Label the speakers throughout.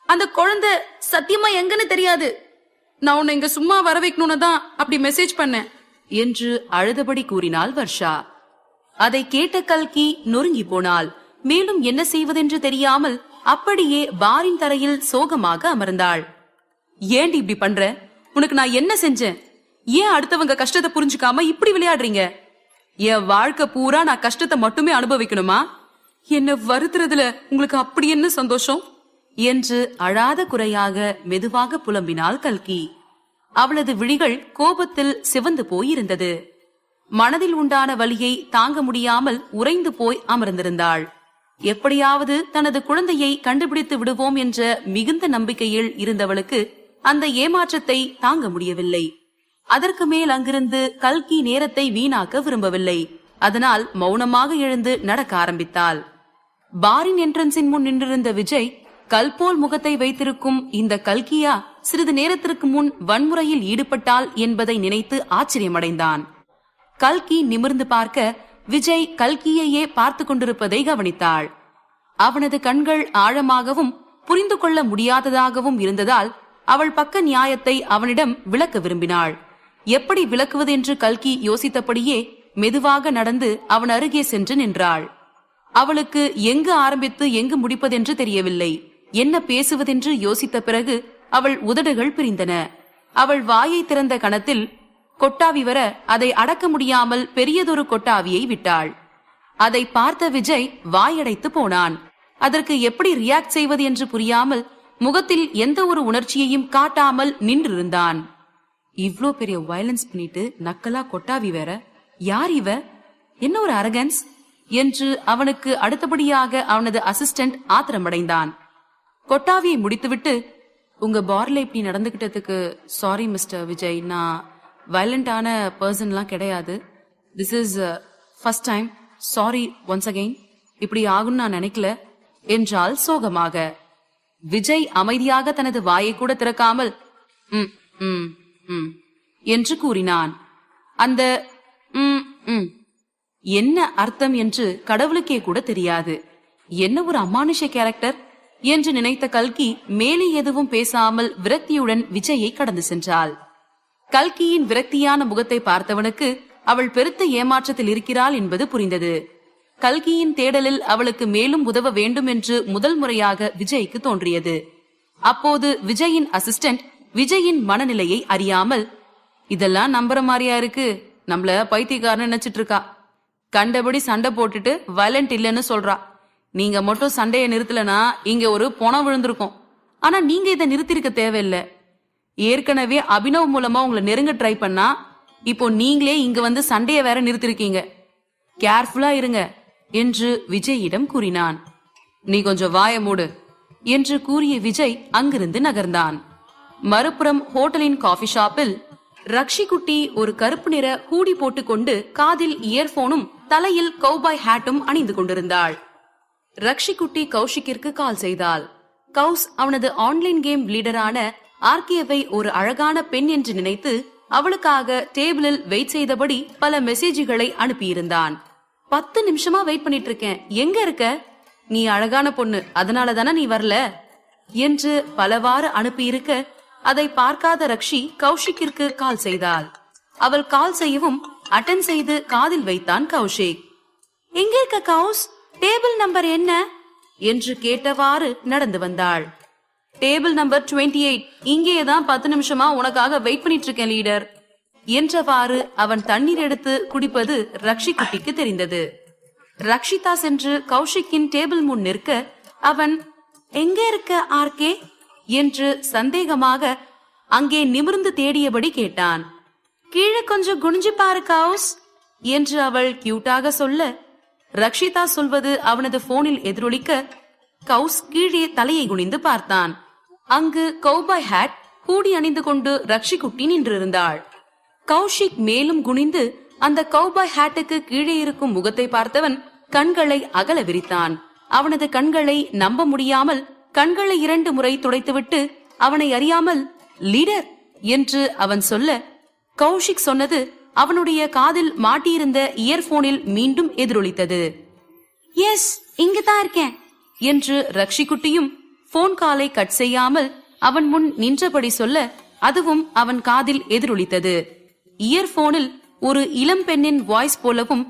Speaker 1: அந்த குழந்தை சத்தியமா எங்கன்னு தெரியாது. நான் உன்னை இங்க சும்மா வர வைக்கணும்னு தான் அப்படி மெசேஜ் பண்ணேன்
Speaker 2: என்று அழுதபடி கூறினாள் வர்ஷா. அதை கேட்ட கல்கி நொறுங்கி போனாள். மேலும் என்ன செய்வதென்று தெரியாமல் அப்படியே பாரின் தரையில் சோகமாக அமர்ந்தாள். ஏண்டி இப்படி பண்ற? உனக்கு நான் என்ன செஞ்சேன்? ஏன் அடுத்தவங்க கஷ்டத்தை புரிஞ்சுக்காம இப்படி விளையாடுறீங்க? என் வாழ்க்கை பூரா நான் கஷ்டத்தை மட்டுமே அனுபவிக்கணுமா? என்ன வருத்துறதுல உங்களுக்கு அப்படி என்ன சந்தோஷம் என்று அழாத குறையாக மெதுவாக புலம்பினாள் கல்கி. அவளது விழிகள் கோபத்தில் சிவந்து போயிருந்தது. மனதில் உண்டான வலியை தாங்க முடியாமல் உறைந்து போய் அமர்ந்திருந்தாள். எப்படியாவது தனது குழந்தையை கண்டுபிடித்து விடுவோம் என்ற மிகுந்த நம்பிக்கையில் இருந்தவளுக்கு அந்த ஏமாற்றத்தை தாங்க முடியவில்லை. அதற்கு மேல் அங்கிருந்து கல்கி நேரத்தை வீணாக்க விரும்பவில்லை. அதனால் மௌனமாக எழுந்து நடக்க ஆரம்பித்தாள். பாரின் என்ட்ரன்ஸின் முன் நின்றிருந்த விஜய் கல்போல் முகத்தை வைத்திருக்கும் இந்த கல்கியா சிறிது நேரத்திற்கு முன் வன்முறையில் ஈடுபட்டாள் என்பதை நினைத்து ஆச்சரியமடைந்தான். கல்கி நிமிர்ந்து பார்க்க விஜய் கல்கியையே பார்த்து கொண்டிருப்பதை கவனித்தாள். அவனது கண்கள் ஆழமாகவும் புரிந்து கொள்ள முடியாததாகவும் இருந்ததால் அவள் பக்க நியாயத்தை அவனிடம் விளக்க விரும்பினாள். எப்படி விளக்குவது என்று கல்கி யோசித்தபடியே மெதுவாக நடந்து அவன் அருகே சென்று நின்றாள். அவளுக்கு எங்கு ஆரம்பித்து எங்கு முடிப்பதென்று தெரியவில்லை. என்ன பேசுவதென்று யோசித்த பிறகு அவள் உதடுகள் பிரிந்தன. அவள் வாயை திறந்த கணத்தில் கொட்டாவி வர அதை அடக்க முடியாமல் பெரியதொரு கொட்டாவியை விட்டாள். அதை பார்த்த விஜய் வாயடைத்து போனான். அதற்கு எப்படி ரியாக்ட் செய்வது என்று புரியாமல் முகத்தில் எந்த ஒரு உணர்ச்சியையும் காட்டாமல் நின்றிருந்தான். இவ்ளோ பெரிய வயலன்ஸ் பண்ணிட்டு நக்கலா கொட்டாவி வேற, யார் இவ? என்ன ஒரு அரகன்ஸ் என்று அவனுக்கு அடுத்தபடியாக அவனது அசிஸ்டன்ட் ஆத்திரமடைந்தான். கொட்டாவியை முடித்துவிட்டு, உங்க பார்ல இப்படி நடந்துகிட்டதுக்கு சாரி மிஸ்டர் விஜய். நான் வயலண்டான பர்சன்லாம் கிடையாது. This is first time. Sorry once again. இப்படி ஆகும்னு நான் நினைக்கல என்றால் சோகமாக. விஜய் அமைதியாக தனது வாயை கூட திறக்காமல் என்று கூறினான். அந்த என்ன அர்த்தம் என்று கடவுளுக்கே கூட தெரியாது. என்ன ஒரு அமானுஷ கேரக்டர் என்று நினைத்த கல்கி மேலே எதுவும் பேசாமல் விரக்தியுடன் விஜயை கடந்து சென்றாள். கல்கியின் விரக்தியான முகத்தை பார்த்தவனுக்கு அவள் பெருத்த ஏமாற்றத்தில் இருக்கிறாள் என்பது புரிந்தது. கல்கியின் தேடலில் அவளுக்கு மேலும் உதவ வேண்டும் என்று முதல் முறையாக விஜய்க்கு தோன்றியது. அப்போது விஜயின் அசிஸ்டன்ட் விஜயின் மனநிலையை அறியாமல், இதெல்லாம் நம்புற மாதிரியா இருக்கு, நம்மள பைத்தியக்காரன்னு நினைச்சிட்டு இருக்கா, கண்டபடி சண்டை போட்டுட்டு வயலண்ட் இல்லைன்னு சொல்றா, நீங்க மட்டும் சண்டைய நிறுத்தலனா இங்க ஒரு பொணம் விழுந்திருக்கும், ஆனா நீங்க இதை நிறுத்திருக்க தேவையில்லை, ஏற்கனவே அபினவ் மூலமா உங்களை நெருங்க ட்ரை பண்ணா இப்போ நீங்களே இங்க வந்து சண்டைய வேற நிறுத்திருக்கீங்க, கேர்ஃபுல்லா இருங்க என்று விஜயிடம் கூறினான். நீ கொஞ்சம் வாய மூடு என்று கூறிய விஜய் அங்கிருந்து நகர்ந்தான். மறுபுறம் ஹோட்டலின் காஃபி ஷாப்பில் ரக்ஷி குட்டி ஒரு கருப்பு நிற ஹூடி போட்டுக்கொண்டு காதில் இயர்போனும் தலையில் கௌபாய் ஹேட்டும் அணிந்து கொண்டிருந்தாள். ரக்ஷி குட்டி கௌஷிக்கிற்கு கால் செய்தாள். கௌஸ் அவனது ஆன்லைன் கேம் லீடரான ஆர்கேவை ஒரு அழகான பெண் என்று நினைத்து அவளுக்காக டேபிளில் வெயிட் செய்தபடி பல மெசேஜ்களை அனுப்பியிருந்தான். 10 நிமிஷமா வெயிட் பண்ணிட்டு இருக்கேன், எங்க இருக்க? நீ அழகான பொண்ணு, அதனால தானே நீ வரல என்று பலவாறு அனுப்பியிருக்க அதை பார்க்காத ரக்ஷி கௌஷிக்கிற்கு கால் செய்தாள். அவள் கால் செய்யவும் அட்டன் செய்து காதில் வைத்தான் கௌஷிக். எங்க இருக்க கௌஸ்? டேபிள் நம்பர் என்ன என்று கேட்டவாறு நடந்து வந்தாள். Table number 28. இங்கேதான் 10 நிமிஷமா உனக்காக வெயிட் பண்ணிட்டு இருக்கேன் லீடர் என்றவாறு அவன் தண்ணீர் எடுத்து குடிப்பது ரக்ஷி குட்டிக்கு தெரிந்தது. ரக்ஷிதா சென்று கௌஷிக்கின் டேபிள் முன் நிற்க அவன் எங்க இருக்க ஆர்கே என்று சந்தேகமாக அங்கே நிமிர்ந்து தேடியபடி கேட்டான். கீழே கொஞ்சம் குனிஞ்சு பாரு கௌஸ் என்று அவள் கியூட்டாக சொல்ல ரக்ஷிதா சொல்வது அவனது போனில் எதிரொலிக்க கௌஸ் கீழே தலையை குனிந்து பார்த்தான். அங்கு கௌபாய் ஹேட் ஹூடி அணிந்து கொண்டு ரக்ஷி குட்டி நின்றிருந்தாள். கௌஷிக் மேலும் குனிந்து அந்த கௌபாய் ஹேட்டுக்கு கீழே இருக்கும் முகத்தை பார்த்தவன் கண்களை அகல விரித்தான். அவனது கண்களை நம்ப முடியாமல் கண்களை 2 முறை துடைத்துவிட்டு அவனை அறியாமல் லீடர் என்று அவன் சொல்ல கௌஷிக் சொன்னது அவனுடைய காதில் மாட்டியிருந்த இயர்போனில் மீண்டும் எதிரொலித்தது. எஸ், இங்கதான் இருக்கேன் என்று ரக்ஷி குட்டியும் போன் காலை கட் செய்யாமல் அவன் முன் நின்றபடி சொல்ல அதுவும் அவன் காதில் எதிரொலித்தது. இயர்போனில் ஒரு இளம் பெண்ணின் வாய்ஸ் போலவும்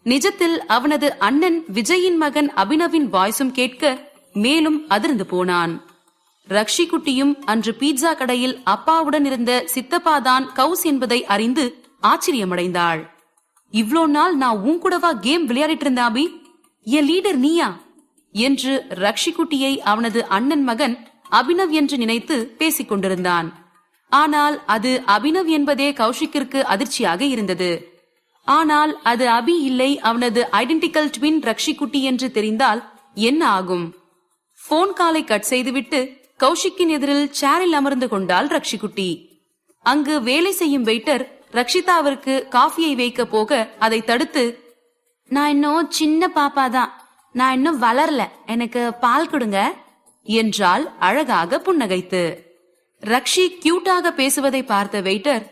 Speaker 2: நிஜத்தில் அவனது அண்ணன் விஜயின் மகன் அபினவின் வாய்ஸும் கேட்க மேலும் அதிர்ந்து போனான். ரக்ஷி குட்டியும் அன்று பீட்சா கடையில் அப்பாவுடன் இருந்த சித்தப்பாதான் கவுஸ் என்பதை அறிந்து ஆச்சரியமடைந்தாள். இவ்ளோ நாள் நான் உன் கூடவா கேம் விளையாடிட்டு இருந்த அபி? என் லீடர் நீயா என்று ரக்ஷி குட்டியை அவனது அண்ணன் மகன் அபினவ் என்று நினைத்து பேசிக் கொண்டிருந்தான். ஆனால் அது அபினவ் என்பதே கௌஷிக்கிற்கு அதிர்ச்சியாக இருந்தது. ஆனால் அது அபி இல்லை, அவனது ஐடென்டிக்கல் ட்வின் ரக்ஷி குட்டி என்று தெரிந்தால் என்ன ஆகும்? போன் காலை கட் செய்துவிட்டு கௌஷிக்கின் எதிரில் சேரில் அமர்ந்து கொண்டாள் ரக்ஷி குட்டி. அங்கு வேலை செய்யும் வெயிட்டர் ரக்ஷிதாவிற்கு காஃபியை வைக்க போக அதை தடுத்து, நான் இன்னும் சின்ன பாப்பாதான், நான் இன்னும் வளரல, எனக்கு பால் கொடுங்க என்றால் அழகாக புன்னகைத்து. ரக்ஷி கியூட்டாக பேசுவதை பார்த்த waiter,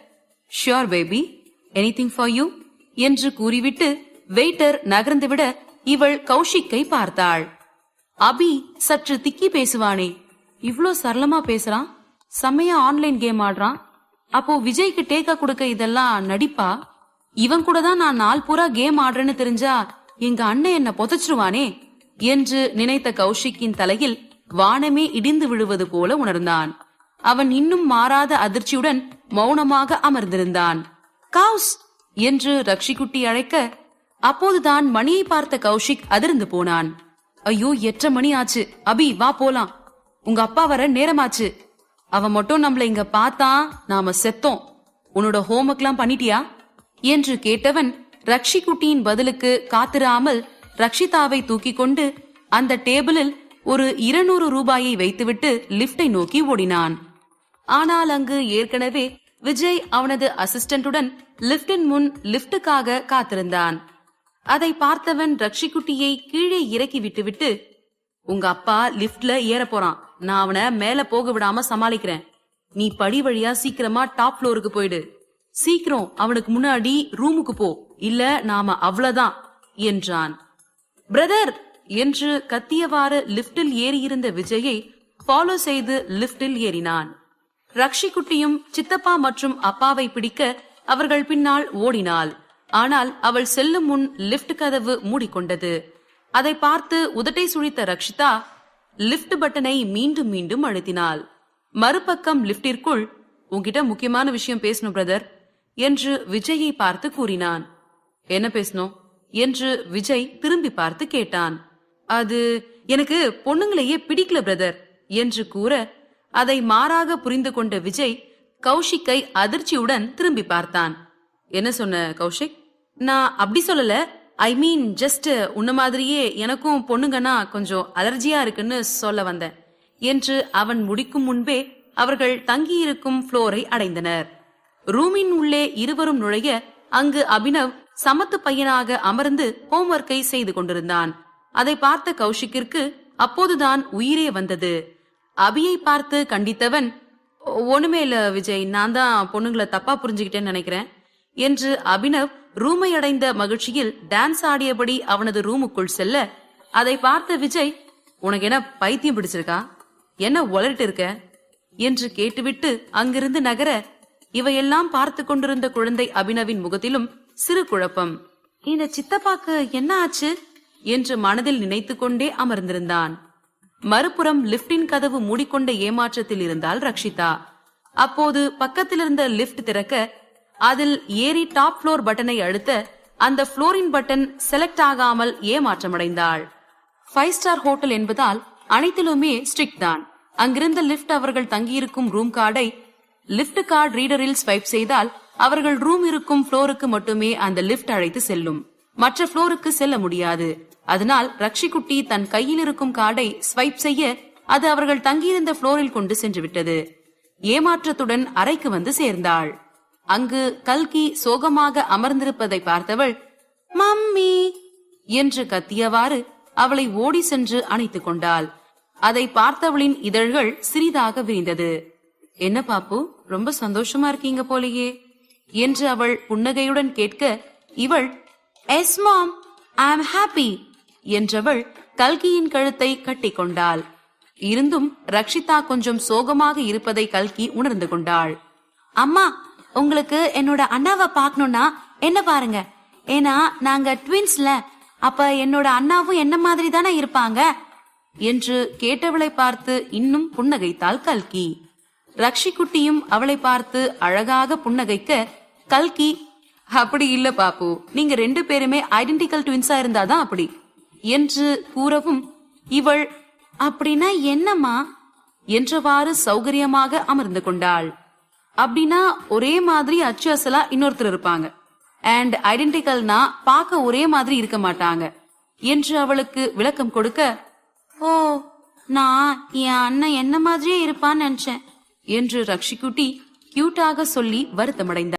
Speaker 2: sure baby, anything for you என்று கூறிவிட்டு வெயிட்டர் நகர்ந்துவிட இவள் கௌஷிக்கை பார்த்தாள். அபி சற்று திக்கி பேசுவானே, இவ்ளோ சரளமா பேசுறான், செம்மையா ஆன்லைன் கேம் ஆடுறான், அப்போ விஜய்க்கு டேக்கா கொடுக்க இதெல்லாம் நடிப்பா? இவன் கூட தான் நான் நாள் பூரா கேம் ஆடுறேன்னு தெரிஞ்சா எங்க அண்ணன் என்ன புதைச்சிருவானே என்று நினைத்த கௌஷிக்கின் தலையில் வானமே இடிந்து விழுவது போல உணர்ந்தான். அவன் இன்னும் மாறாத அதிர்ச்சியுடன் மௌனமாக அமர்ந்திருந்தான். கௌஸ் என்று ரக்ஷிக்குட்டி அழைக்க அப்போதுதான் மணியை பார்த்த கௌஷிக் அதிர்ந்து போனான். ஐயோ, 8:30 மணி ஆச்சு, அபி வா போலாம், உங்க அப்பா வர நேரமாச்சு, அவன் மட்டும் நம்மள இங்க பார்த்தா நாம செத்தோம், உன்னோட ஹோம்ஒர்க் எல்லாம் பண்ணிட்டியா என்று கேட்டவன் ரக்ஷி குட்டியின் பதிலுக்கு காத்திராமல் ரக்ஷிதாவை தூக்கி கொண்டு அந்த டேபிளில் ஒரு 200 ரூபாயை வைத்துவிட்டு லிப்டை நோக்கி ஓடினான். ஆனால் அங்கு ஏற்கனவே விஜய் அவனது அசிஸ்டன்டுடன் லிப்டின் முன் லிப்டுக்காக காத்திருந்தான். அதை பார்த்தவன் ரக்ஷி குட்டியை கீழே இறக்கி விட்டுவிட்டு, உங்க அப்பா லிப்ட்ல ஏற போறான், நான் அவனை மேல போக விடாம சமாளிக்கிறேன், நீ படி வழியா சீக்கிரமா டாப் ஃப்ளோருக்கு போயிடு, சீக்கிரம் அவனுக்கு முன்னாடி ரூமுக்கு போ, இல்ல நாம அவ்வளவுதான் என்றான். பிரதர் என்று கத்தியவாறு லிப்டில் ஏறியிருந்த விஜயை ஃபாலோ செய்து லிப்டில் ஏறினான். ரக்ஷி குட்டியும் சித்தப்பா மற்றும் அப்பாவை பிடிக்க அவர்கள் பின்னால் ஓடினாள். ஆனால் அவள் செல்லும் முன் லிப்ட் கதவு மூடிக்கொண்டது. அதை பார்த்து உதட்டை சுழித்த ரக்ஷிதா லிப்ட் பட்டனை மீண்டும் மீண்டும் அழுத்தினாள். மறுபக்கம் லிப்டிற்குள், உன்கிட்ட முக்கியமான விஷயம் பேசணும் பிரதர் என்று விஜயை பார்த்து கூறினான். என்ன பேசணும் என்று விஜய் திரும்பி பார்த்து கேட்டான். அது எனக்கு பொண்ணுங்களையே பிடிக்கல பிரதர் என்று கூற அதை மாறாக புரிந்து கொண்ட விஜய் கௌஷிக்கை அதிர்ச்சியுடன் திரும்பி பார்த்தான். என்ன சொன்ன கௌஷிக்? நான் அப்படி சொல்லல, ஐ மீன் ஜஸ்ட் உன்ன மாதிரியே எனக்கும் பொண்ணுங்கன்னா கொஞ்சம் அலர்ஜியா இருக்குன்னு சொல்ல வந்தேன் என்று அவன் முடிக்கும் முன்பே அவர்கள் தங்கியிருக்கும் ஃப்ளோரை அடைந்தனர். ரூமின் உள்ளே இருவரும் நுழைய அங்கு அபினவ் சமத்து பையனாக அமர்ந்து ஹோம்ஒர்க்கை செய்து கொண்டிருந்தான். அதை பார்த்த கௌஷிக்கிற்கு அப்போதுதான் உயிரே வந்தது. அபியை பார்த்து கண்டித்தவன், ஒண்ணுமே இல்ல விஜய், நான் தான் பொண்ணுங்களை தப்பா புரிஞ்சுக்கிட்டேன்னு நினைக்கிறேன் என்று அபினவ் ரூமை அடைந்த மகிழ்ச்சியில் டான்ஸ் ஆடியபடி அவனது ரூமுக்குள் செல்ல அதை பார்த்த விஜய், உனக்கு என்ன பைத்தியம் பிடிச்சிருக்கா, என்ன உளறிட்டு இருக்க என்று கேட்டுவிட்டு அங்கிருந்து நகர இவையெல்லாம் பார்த்து கொண்டிருந்த குழந்தை அபினவின் முகத்திலும் சிறு குழப்பம். இந்த சித்தப்பாக்கு என்ன ஆச்சு என்று மனதில் நினைத்து கொண்டே அமர்ந்திருந்தான். மறுபுறம் லிப்டின் கதவு மூடிக்கொண்ட ஏமாற்றத்தில் இருந்தாள் ரக்ஷிதா. அப்போது பக்கத்தில் இருந்த லிப்ட் திறக்க அதில் ஏறி டாப் ஃப்ளோர் பட்டனை அழுத்த அந்த ஃப்ளோரின் பட்டன் செலக்ட் ஆகாமல் ஏமாற்றமடைந்தாள். 5 ஸ்டார் ஹோட்டல் என்பதால் அனைத்திலுமே ஸ்ட்ரிக்ட் தான். அங்கிருந்த லிப்ட் அவர்கள் தங்கியிருக்கும் ரூம் கார்டை லிப்ட் கார்டு ரீடரில் ஸ்வைப் செய்தால் அவர்கள் ரூம் இருக்கும் ஃப்ளோருக்கு மட்டுமே அந்த லிப்ட் அழைத்து செல்லும், மற்ற ஃப்ளோருக்கு செல்ல முடியாது. அதனால் ரக்ஷி குட்டி தன் கையில் இருக்கும் கார்டை ஸ்வைப் செய்ய அது அவர்கள் தங்கியிருந்த ஃப்ளோரில் கொண்டு சென்று விட்டது. ஏமாற்றத்துடன் அறைக்கு வந்து சேர்ந்தாள். அங்கு கல்கி சோகமாக அமர்ந்திருப்பதை பார்த்தவள், மம்மி என்று கத்தியவாறு அவளை ஓடி சென்று அணைத்துக் கொண்டாள். அதை பார்த்தவளின் இதழ்கள் சிறிதாக விரிந்தது. என்ன பாப்பு, ரொம்ப சந்தோஷமா இருக்கீங்க போலையே என்று அவள் புன்னகையுடன் கேட்க இவள், S mom, I am happy என்றவள் கல்கியின் கழுத்தை கட்டிக்கொண்டாள். இருந்தும் ரக்ஷிதா கொஞ்சம் சோகமாக இருப்பதை கல்கி உணர்ந்து கொண்டாள்.
Speaker 3: அம்மா, உங்களுக்கு என்னோட அண்ணாவை பார்க்கணும்னா என்ன பாருங்க. ஏன்னா நாங்க ட்வின்ஸ்ல. அப்ப என்னோட அண்ணாவும் என்ன மாதிரி தானே இருப்பாங்க
Speaker 2: என்று கேட்டவளை பார்த்து இன்னும் புன்னகைத்தாள் கல்கி. ரக்ஷி குட்டியும் அவளை பார்த்து அழகாக புன்னகைக்க கல்கி, அப்படி இல்ல பாப்பு, நீங்க 2 பேருமே ஐடென்டிக்கல் ட்வின்ஸா இருந்தாதான் அப்படி என்று கூறவும் இவள்
Speaker 3: அப்படின்னா என்னம்மா
Speaker 2: என்றவாறு சௌகரியமாக அமர்ந்து கொண்டாள். அப்படின்னா ஒரே மாதிரி அச்சு அசலா இன்னொருத்தர் இருப்பாங்க, அண்ட் ஐடென்டிக்கல்னா பார்க்க ஒரே மாதிரி இருக்க மாட்டாங்க என்று அவளுக்கு விளக்கம் கொடுக்க,
Speaker 3: ஓ, நான் என் அண்ணன் என்ன மாதிரியே இருப்பான்னு நினைச்சேன்
Speaker 2: என்று ரக்ஷிக்குட்டி கியூட்டாக சொல்லி வருத்தமடைந்தாள்.